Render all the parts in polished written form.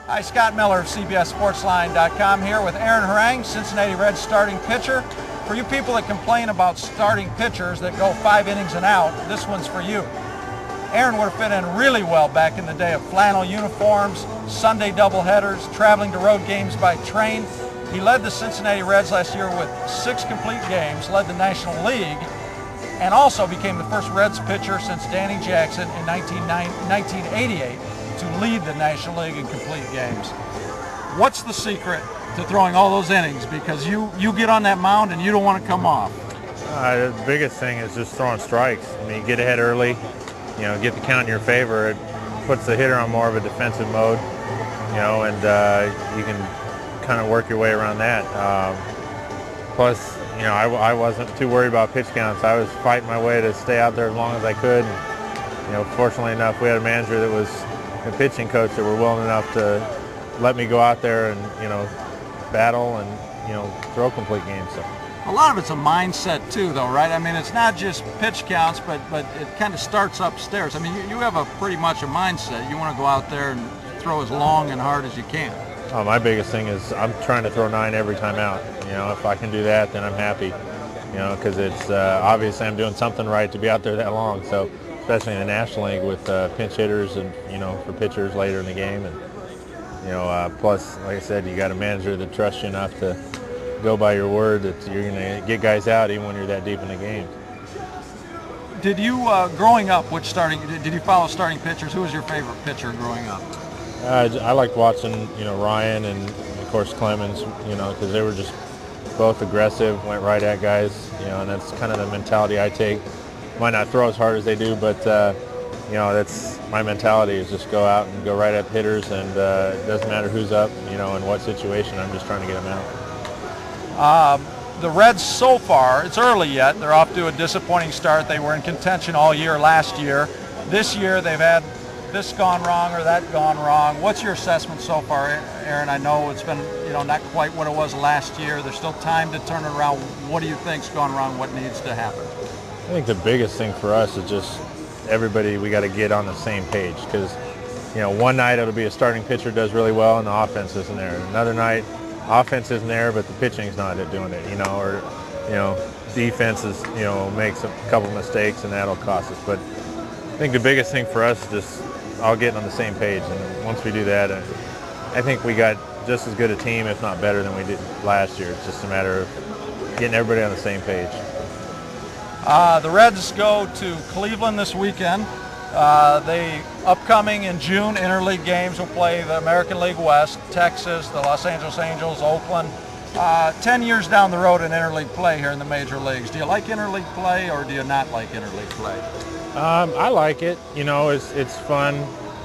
Hi, Scott Miller of CBSSportsLine.com here with Aaron Harang, Cincinnati Reds starting pitcher. For you people that complain about starting pitchers that go 5 innings and out, this one's for you. Aaron would have fit in really well back in the day of flannel uniforms, Sunday doubleheaders, traveling to road games by train. He led the Cincinnati Reds last year with 6 complete games, led the National League, and also became the first Reds pitcher since Danny Jackson in 1988 to lead the National League in complete games. What's the secret to throwing all those innings? Because you get on that mound and you don't want to come off. The biggest thing is just throwing strikes. I mean, you get ahead early, get the count in your favor. It puts the hitter on more of a defensive mode, and you can kind of work your way around that. Plus, I wasn't too worried about pitch counts. I was fighting my way to stay out there as long as I could. And, fortunately enough, we had a manager that was a pitching coach that were willing enough to let me go out there and, battle and, throw complete games. So. A lot of it's a mindset too, though, right? I mean, it's not just pitch counts, but it kind of starts upstairs. I mean, you have a pretty much a mindset. You want to go out there and throw as long and hard as you can. My biggest thing is I'm trying to throw 9 every time out. If I can do that, then I'm happy. Because it's obviously I'm doing something right to be out there that long. So, especially in the National League with pinch hitters and for pitchers later in the game, and plus, like I said, you got a manager that trusts you enough to go by your word that you're going to get guys out even when you're that deep in the game. Did you, growing up, did you follow starting pitchers? Who was your favorite pitcher growing up? I liked watching, Ryan and of course Clemens, because they were just both aggressive, went right at guys, and that's kind of the mentality I take. Might not throw as hard as they do, but that's my mentality, is just go out and go right at hitters, and it doesn't matter who's up, in what situation. I'm just trying to get them out. The Reds so far, it's early yet, they're off to a disappointing start. They were in contention all year last year. This year they've had this gone wrong or that gone wrong. What's your assessment so far, Aaron? I know it's been, not quite what it was last year. There's still time to turn it around. What do you think's gone wrong? What needs to happen? I think the biggest thing for us is just everybody, we got to get on the same page, because one night it'll be a starting pitcher does really well and the offense isn't there. Another night, offense isn't there but the pitching's not doing it, or defense is makes a couple mistakes and that'll cost us. But I think the biggest thing for us is just all getting on the same page, and once we do that, I think we got just as good a team, if not better, than we did last year. It's just a matter of getting everybody on the same page. The Reds go to Cleveland this weekend. They upcoming in June interleague games will play the American League West, Texas, the Los Angeles Angels, Oakland. 10 years down the road in interleague play here in the major leagues. Do you like interleague play or do you not like interleague play? I like it. It's fun.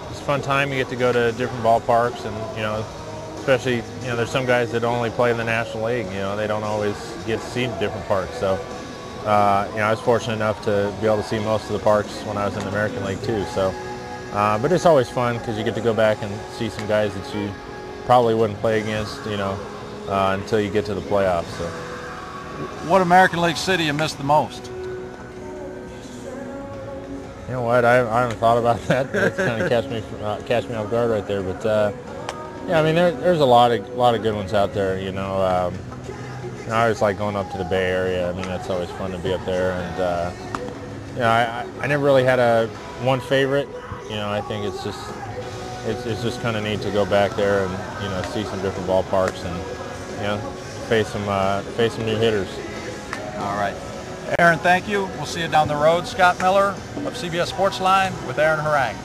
It's a fun time. You get to go to different ballparks, and especially there's some guys that only play in the National League. They don't always get to see different parks. So I was fortunate enough to be able to see most of the parks when I was in the American League too. So, but it's always fun because you get to go back and see some guys that you probably wouldn't play against, until you get to the playoffs. So, what American League city you miss the most? You know what? I haven't thought about that. That's kind of catch me off guard right there. But yeah, I mean, there's a lot of good ones out there. I always like going up to the Bay Area. I mean, that's always fun to be up there. And I never really had one favorite. I think it's just kind of neat to go back there and see some different ballparks and face some new hitters. All right. Aaron, thank you. We'll see you down the road. Scott Miller of CBS Sportsline with Aaron Harang.